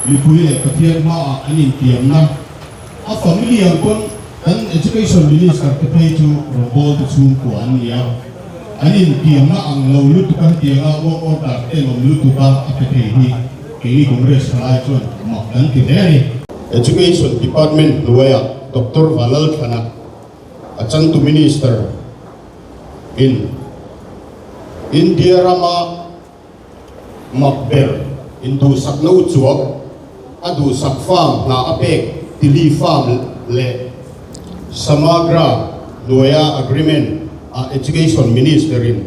mi pui le pathian ma anin tiam na a family ang kon an education minister te pay to bol to chung ko an ya anin tiam na ang lo lut ka tiang a o ta te lo lut ka a te hi ke ni congress ra chon ma dan ti ne education department loya Dr.Mathlan kana achang to minister in India rama makber into sakno chuak adu sak farm na apek tili farm le samagra loya agreement a education minister in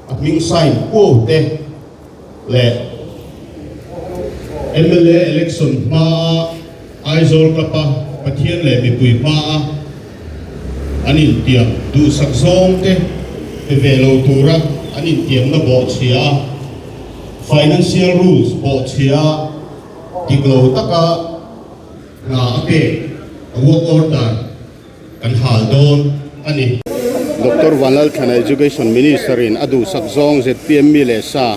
at ming sign ko te le MLA election ma aizol kapa pathian le mi pui ma anin tiam du sak zong te velo tura anin tiam na bo chia financial rules bo chia tiglo taka na ate work order kan hal don ani Dr.Mathlan kana education minister in adu sak zong ZPM mi le sa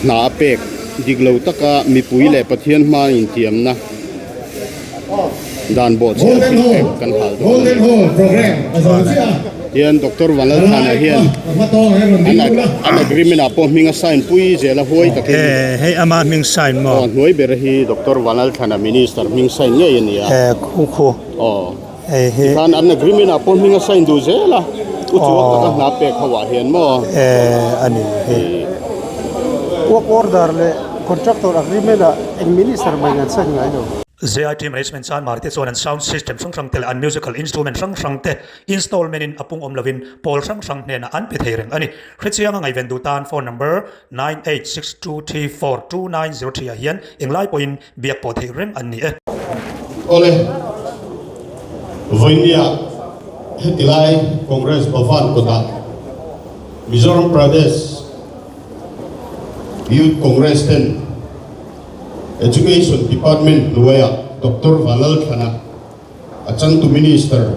na apek diglo taka mi pui le pathian ma in tiam na dan bo chia kan hal don golden hole program hian Dr.Mathlan kana hian an agreement apo minga sign pui zela hoi ta ke hey ama ming sign mo noi ber hi Dr.Mathlan kana minister ming sign nge in ya khu oh he kan an agreement apo minga sign du zela uchuak ta na pe khawa hian mo ani he work order le contractor agreement a minister mangan sa ngai no ZIT management san market zone and sound system sang tel and musical instrument sang te installment in apung omlovin pol sang ne na an pethering ani khrichiang ngai vendu tan phone number 9862342903 hian englai point biak po theirem ani ole voinia hetilai congress bhavan kota Mizoram Pradesh Youth Congress ten Education Department loya Dr.Mathlan kana achang to minister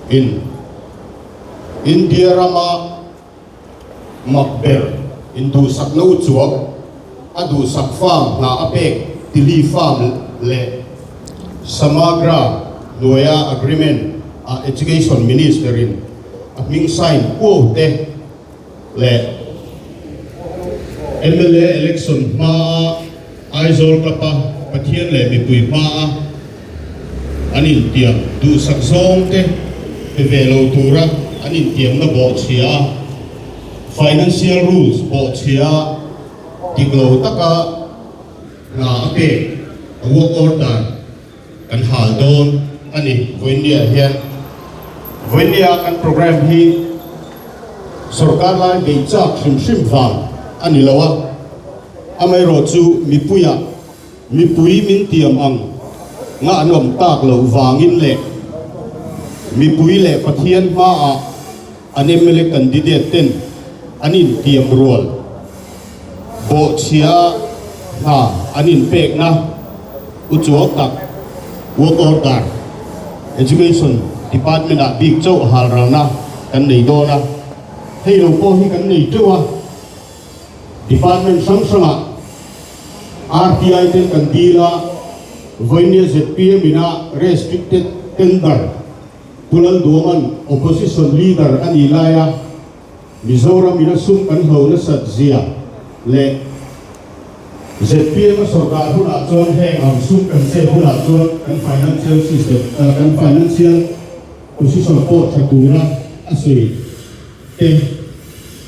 in India rama makber into sakno chuak adu sak farm na apek tili farm le samagra loya agreement a education minister in at ming sign ko te le MLA election ma aizol kapa pathian le mi pui ma anin tiam du sak zong te velo tura anin tiam na bo chia financial rules bo chia tiglo taka na ate work order kan hal don ani voinia hian voinia kan program hi sarkar lai be chak sim van ani lawa amai ro chu mi pui min tiam ang nga anom tak lo wangin le mi pui le pathian ma a anemele candidate ten anin tiam rol bo chia ha anin pek na uchuak tak work order education department a big chau hal rana kan nei do na hei lo po hi kan nei chawa department sang RTI ten kandila voinia ZPM ina restricted tender pulan duman opposition leader anilaya Mizoram ina sum kan ho na satzia le ZPM sarkar huna chon he ang sum kan se huna chon kan financial system kan financial position support chatura asui te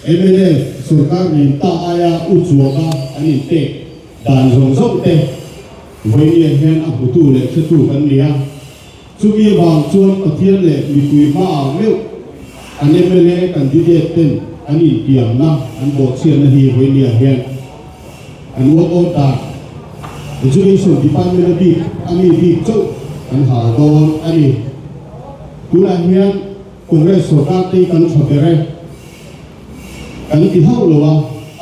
MLA sarkar ni ta aya uchuaka ani te dan zong te voinia hian a hutu le chu kan lia chumi wang chuan pathian le mi pui ma meu an MLA candidate ten ani tiam na an bo chian hi voinia hian an work order education department bi ami bi chau an ha don ani tula hian congress sarkar te kan chhabere kan ti hau lowa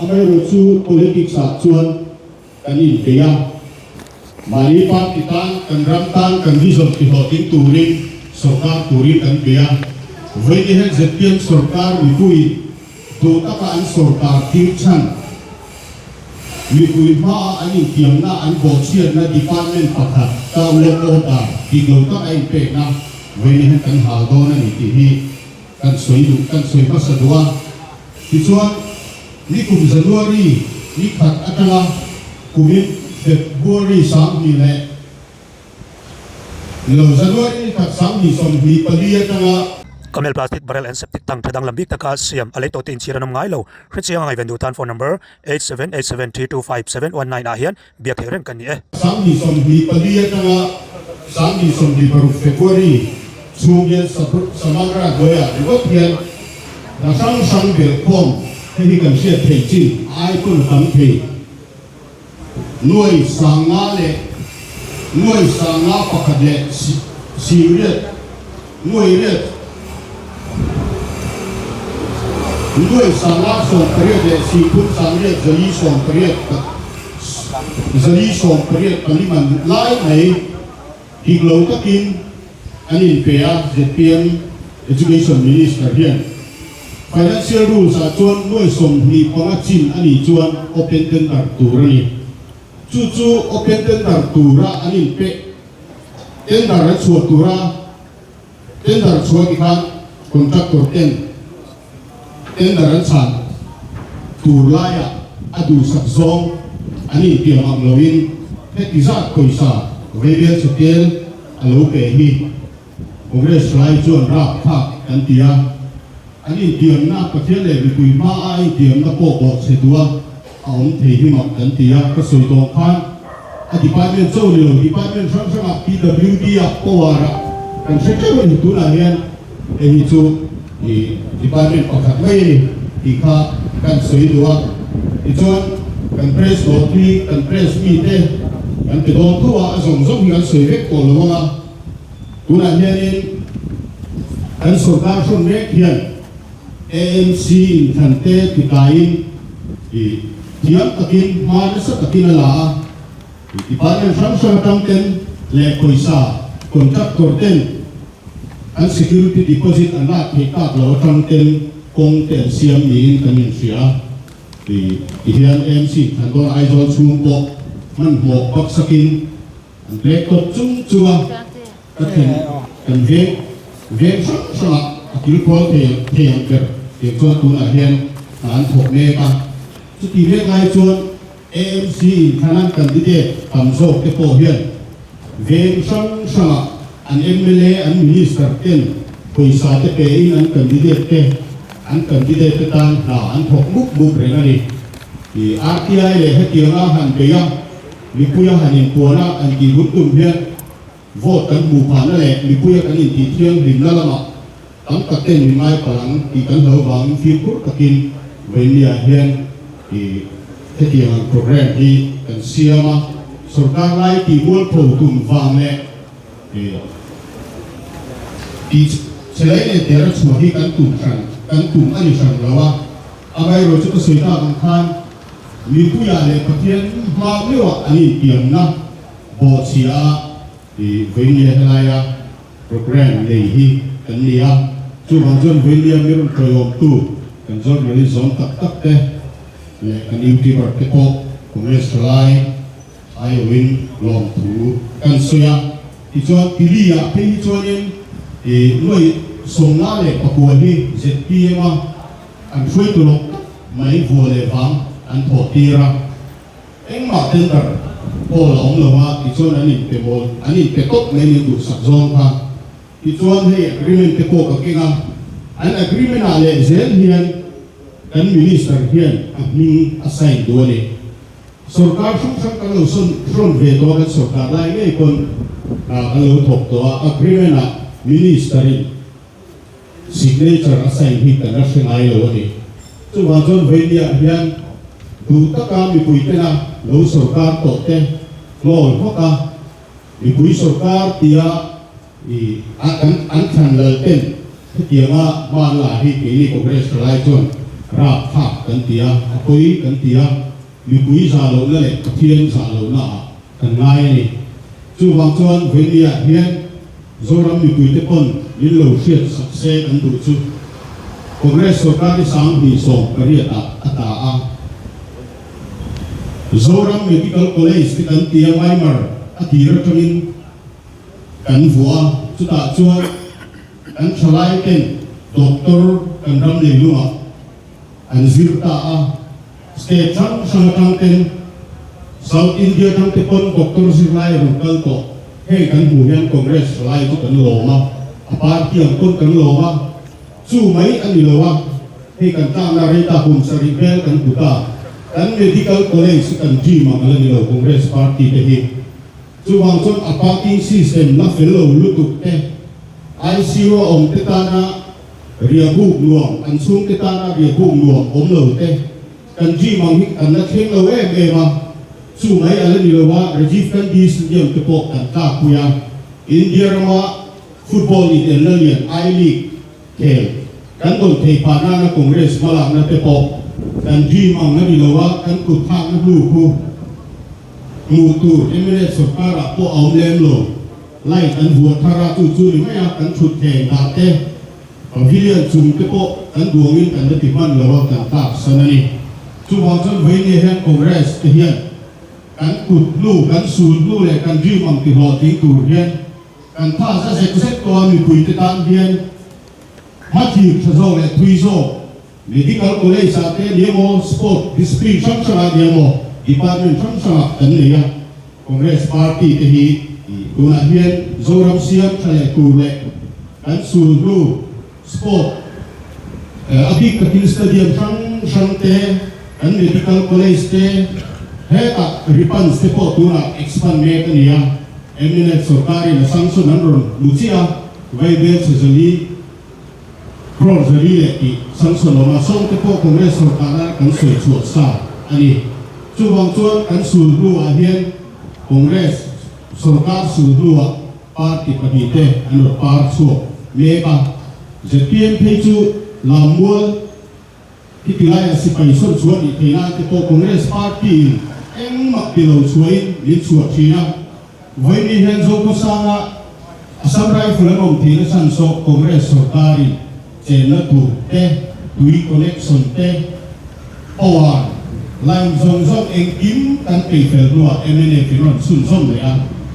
amai ro chu politics a chuan kan in teya mani pa titan kan ram tan kan vision ti hotin turin sarkar turin kan teya voini hen ZPM sarkar mi pui do taka an sarkar tir chan มีคุยมาอันนี้เทียมนะอันบอกเชียนนะดีพาร์ตเมนต์ปัตตาก้าวลงโอตาที่เราต้องไอ้เป็ดนะเว้นให้กันหาโดนนั่นที่ที่กันสวยดูกันสวยก็สะดวกที่ส่วนนี่กลุ่มสะดวกนี่นี่ขัดอัตราคุมเฟบรุรีสามนี่แหละเราสะดวกนี่ขัดสามนี่สมบีปลีอัตรา Kamel plastic barrel and septic tank thadang lambik taka siam alay to tin sira nam ngai lo hrichiang ngai vendutan phone number 8787325719 a hian biak herem kan ni e samni sombi palia tanga samni sombi baru February chungyen samagra goya ribotian na sang bel kom hei kan sia thei chin ai kun kam thei nuai sanga pakhat le siriat nuai riat nuôi sang lá sòng period để si phun sang riết zali sòng period anh mình lái này thì lâu tấtkin anh in pea ZPM education minister hiện financial rules à chuan nuôi sòng thì bằng chín anh in chuan open tender tu ra chu open tender tu ra anh in pe tender ra chua tu ra tender chua thì khác contractor ten daran chan tur laya adu sak zong ani tiam am loin heti za koisa rebel setel alo pe hi congress lai chuan ra phak kan tia ani tiam na pathian le bi kui ma ai tiam na po bo se tua aum thei hi mak kan tia ka soi to khan a department zo le department sang PWD a powara kan se che ni tu na hian e hi chu department pakhat mai thì kha kan soi dua ti chuan kan press lottery kan press meet te kan pe don thua zong kan soi vek ko lawanga tuna hianin kan sarkar shon rek hian AMC in thante ti kain tiam takin man sa takin la department sang tam ten le koisa contractor ten an security deposit anak hekap lo tang ten kong ten siam niin kanin sia di hian MC thandon aizol chumpo man mo pak sakin an laptop chua kathen kan ve sa akil ko te ang ker te cho tu na hian an thok ne ka chu ti le ngai chuan AMC thanan candidate kamso te po hian ve sang an MLA an minister ten poisa te pe in an candidate tan na an thok buk renani i RTI le hetianga han beya lipuya hanin puana an ki rutum hian vote kan bu phana le lipuya kan in ti thiang lim la lama tam ka ten mai palang ki kan lo wang fi kur takin venia hian i hetianga program hi kan siama sarkar lai ki mol pho tum wang le ti selai le tera chhuah hi kan tum ani san lawa abai ro chu soi ta kan khan mi puya le pathian ma lewa ani tiam na bo chia ti venia helaya program le hi kan nia chu wang jon venia mirun proyom tu kan zon ri zon tak te le kan youtuber te ko congress lai ai win long thu kan soya ti chuan pilia pe hi chuanin nuôi sông lá lệ pakua hi ZPM an phui tu lok mai vua le vang an tho tira eng ma tender po long lawa ti chuan ani pe top mai ni du sak zong kha ti chuan he agreement te ko ka kinga an agreement a le zel hian kan minister hian ni assign do le sarkar sang kan lo son ve to kan sarkar lai nei kon kan lo thok to agreement a minister signature assign hi kan national lo ni chu wa jon venia hian du taka mi pui te na lo sarkar to te lol hoka mi pui sarkar tia an than le ten tia ma la hi ke ni congress lai chon ra phak kan tia pui kan tia mi pui sa lo le thien sa lo na kan ngai ni chu wa jon venia hian zoram mi pui te pon in lo siat sakse kan du chu congress sarkar ni sang hi song kariya ata a Zoram Medical College ti kan tiang Weimar atira kangin kan chhuah chuta chuan kan thalai ten doctor kan ram le lunga an zirta a state sang ten South India tang te pon doctor zirlai rungkal to he kan huyan congress lai tu kan loma party ang pon kan loma chu mai ani lowa he kan ta na rita hum sari bel kan puta kan medical college kan ji ma kan ni lo congress party te hi chu wang chon a parking system na fellow lutuk te ICU om te ta na ria bu luang an sung te ta na ria bu luang om lo te kan ji mang hi kan na theng lo ma chu mai ala ni lo wa Rajiv Gandhi Stadium te po kan ta kuya India ma football in Indian I League kel kan don thei pa na congress mala na te po kan ji mang na ni lo wa kan ku thang na lu ku mu tu eminent sarkara po om lem lo lai kan huwa thara tu ni mai kan thut theng da te pavilion chung te po kan duangin kan ti man lo wa kan ta sanani chu wang chon vai ni han congress te hian kan kut lu kan sun lu le kan ji mang ti ho ti tur hian kan tha sa se to mi pui te tan hian ma thi thazo le thui zo medical college sa te niemo sport discipline sang sang niemo department sang sang kan le ya congress party te hi tuna hian zoram siam thale tur le kan sun lu sport abhi katil stadium sang te kan medical college te he ta ripan se po tuna expand me kan ya eminent sarkari na sanction nanron lucia vai be chali Prozari le sanction ma song te po congress sarkara kan soi chuak sa ani chuwang chuan kan sul ru a hian congress sarkar sul ru a party padi te an par chu me ba ZPM phei chu lamwal kitilai sipai son chuan ni thina te po congress party eng mak pilo chuai ni chuak thina vai ni hian zo ko sanga asam rifle rom thina san so congress sarkari chena tu te tui connection te power line zong zong eng kim kan pe fel ruwa MNA firon sun som le a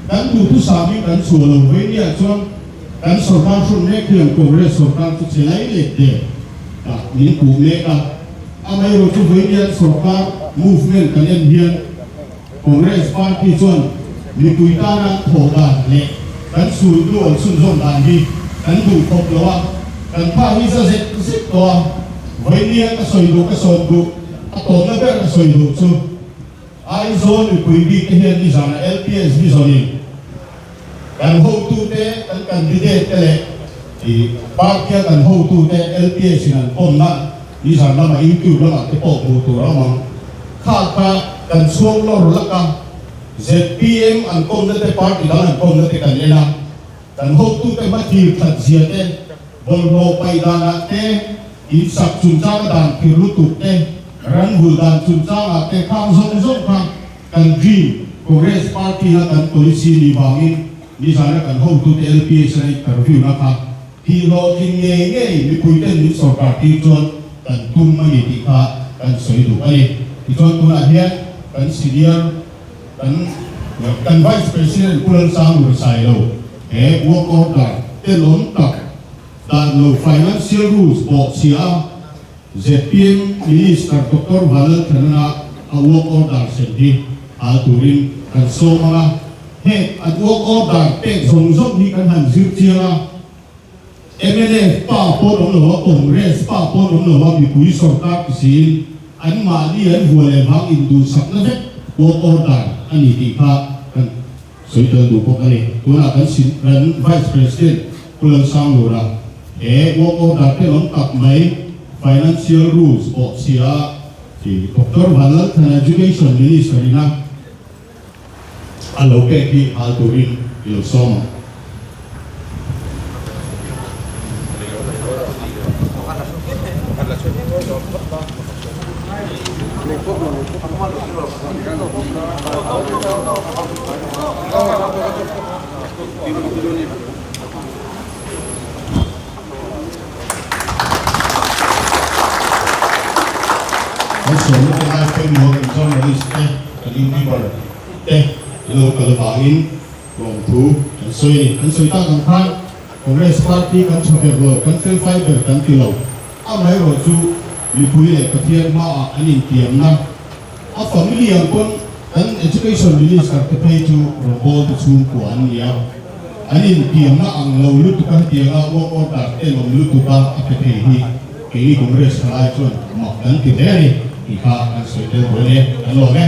kan tu sami kan chulo vai ni a chuan kan sarkar sun ne khiam congress sarkar tu chelai le te ta ni ku le ka amai ro chu vai ni a sarkar movement kan en hian congress party chuan ni tuita na thoda le kan sul lu sun som dan hi kan du khop lo a kan pa hi sa zet to vai ni ka soi lu ka son du a to na ber ka soi lu chu ai zone ni pui bi ke hian ni sana LPS ni zone kan ho tu te kan candidate te le i party kan ho tu te LPS nan pon na ni sana ma YouTube la te po mu tu ra ma kha ka kan suang lo la ka ZPM an kom na te party la an kom na te kan ena kan ho tu te ma thi that zia te bol ro pai da na te in sak chun chang dan ki ru tu te ran hul dan chun chang te khang zong zong khang kan dream congress party na kan policy ni bangin ni sana kan ho tu te LPS na interview na ka hi lo king nge ni pui ten ni sarkar ti chon kan tum ma ni ti kha kan soi du ani ti chon tu na hian kan senior kan vice president pulan sang ur sai lo work order te lon tak dan lo financial rules bo sia ZPM minister Dr.Mathlan a work order sendi a turin kan so mga at work order te zong zong ni kan han zir tia MNA pa po lo congress pa po lo mi pui sarkar kisin an mali an huale bang indu sakna vet work order ani ti kha kan soi to du po ani tuna kan sin kan vice president pulang sang lura work order te lon tak mai financial rules o sia ti Dr.Mathlan education minister na aloke ki alturin il som Adesso non è mai fermo con journalist kali member local bangin long thu kan soi ta kan phan Congress Party kan chhuah ro kan fel fiber kan tilo amai ro chu lipui le pathian ma anin tiam na a family ang kon kan education release kan te pay to robol to chu ko an ya anin tiam na ang lo lu tu kan tiang a wo ta te lo lu tu ba a te hi kili Congress lai chon ma kan ti de ni ki ha kan soi de ro le an lo ne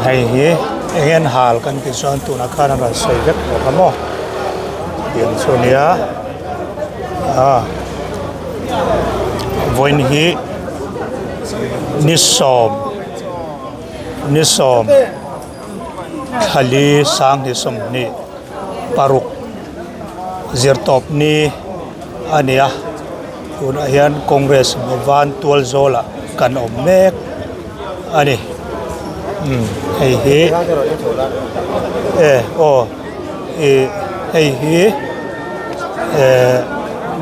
hay hi engen hal kan ti son tu na khana ra sei vet ko mo tiang sonia voin hi nisom thali sang ni som ni paruk zirtop ni ania un ayan congress van tual zola kan omek ani hay hi hay hi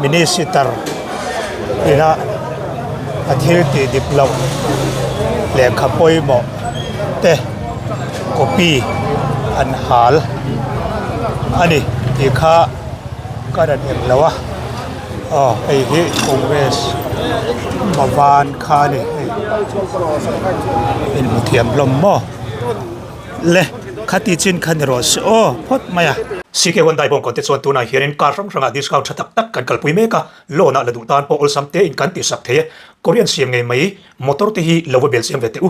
minister ina athil ti diplom le khapoi mo te copy an hal ani ti kha karan em lawa hay hi congress mawan kha ni in muthiam lom mo le khati chin khan ros phot maya sike wan dai bong kon te chon tu na hianin kar rang discount thatak tak kan kalpui me ka lo na la du tan po ol samte in kan ti sak the korean siam ngai mai motor te hi lowa bel siam vete u